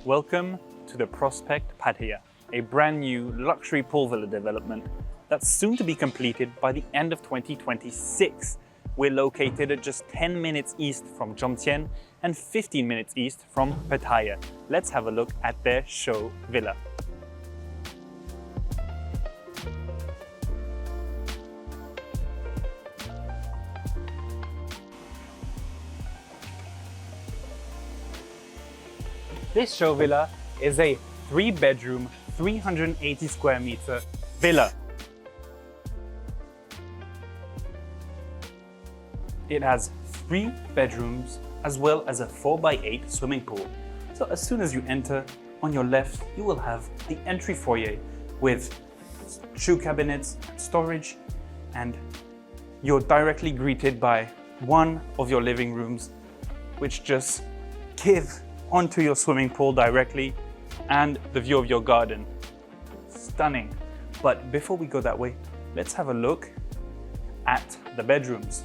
Welcome to the Prospect Pattaya, a brand new luxury pool villa development that's soon to be completed by the end of 2026. We're located at just 10 minutes east from Jomtien and 15 minutes east from Pattaya. Let's have a look at their show villa. This show villa is a 3-bedroom, 380 square meter villa. It has 3 bedrooms as well as a 4x8 swimming pool. So as soon as you enter, on your left, you will have the entry foyer with shoe cabinets, storage, and you're directly greeted by one of your living rooms, which just give onto your swimming pool directly and the view of your garden. Stunning. But before we go that way, let's have a look at the bedrooms.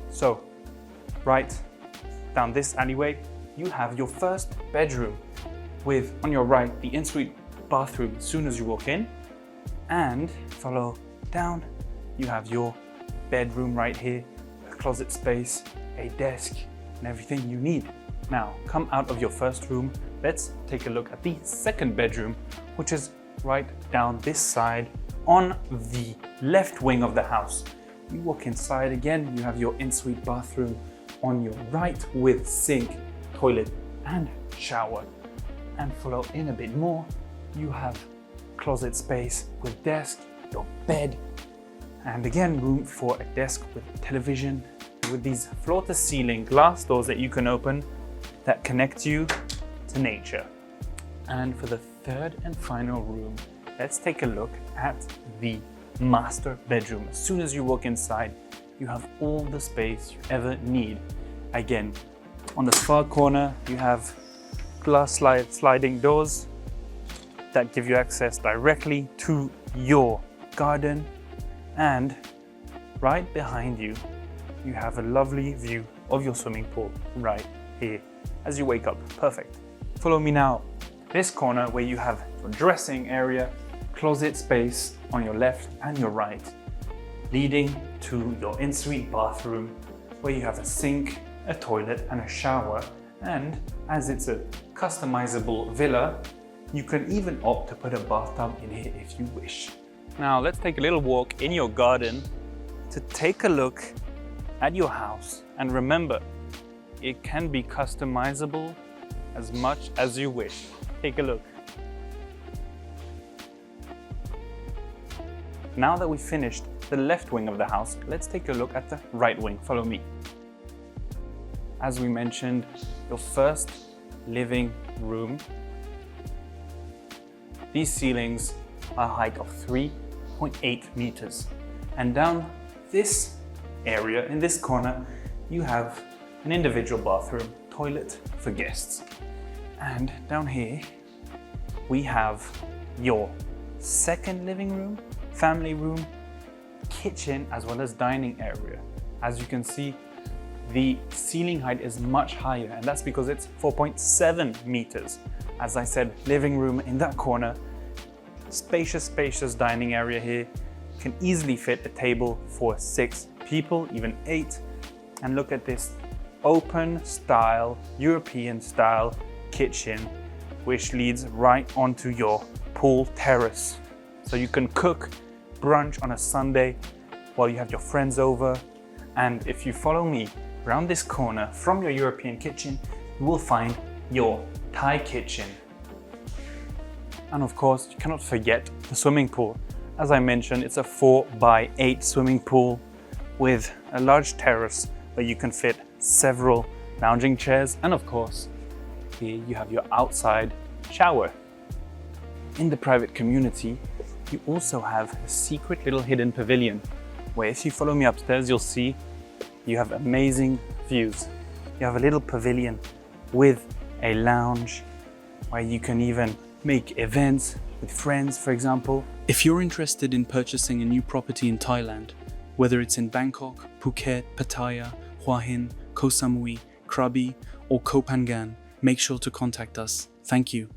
So right down this alleyway, you have your first bedroom with, on your right, the ensuite bathroom as soon as you walk in, and follow down, you have your bedroom right here, a closet space, a desk, and everything you need. Now, come out of your first room, let's take a look at the second bedroom, which is right down this side on the left wing of the house. You walk inside again, you have your ensuite bathroom on your right with sink, toilet, and shower. And follow in a bit more, you have closet space with desk, your bed, and again, room for a desk with television, with these floor-to-ceiling glass doors that you can open that connect you to nature. And for the third and final room, let's take a look at the master bedroom. As soon as you walk inside, you have all the space you ever need. Again, on the far corner, you have glass sliding doors that give you access directly to your garden. And right behind you, you have a lovely view of your swimming pool right here as you wake up. Perfect. Follow me now. This corner where you have your dressing area, closet space on your left and your right, leading to your ensuite bathroom where you have a sink, a toilet and a shower. And as it's a customizable villa, you can even opt to put a bathtub in here if you wish. Now let's take a little walk in your garden to take a look at your house. And remember, it can be customizable as much as you wish. Take a look. Now that we've finished the left wing of the house, let's take a look at the right wing. Follow me. As we mentioned, your first living room. These ceilings are a height of 3.8 meters. And down this area, in this corner, you have an individual bathroom, toilet for guests. And down here, we have your second living room, family room, kitchen, as well as dining area. As you can see, the ceiling height is much higher, and that's because it's 4.7 meters. As I said, living room in that corner, spacious dining area here, can easily fit a table for 6 people, even 8. And look at this open style, European style kitchen, which leads right onto your pool terrace. So you can cook brunch on a Sunday while you have your friends over. And if you follow me around this corner from your European kitchen, you will find your Thai kitchen. And of course, you cannot forget the swimming pool. As I mentioned, it's a 4x8 swimming pool with a large terrace where you can fit several lounging chairs. And of course, here you have your outside shower. In the private community, you also have a secret little hidden pavilion where, if you follow me upstairs, you'll see you have amazing views. You have a little pavilion with a lounge where you can even make events with friends, for example. If you're interested in purchasing a new property in Thailand, whether it's in Bangkok, Phuket, Pattaya, Hua Hin, Koh Samui, Krabi, or Koh Phangan, make sure to contact us. Thank you.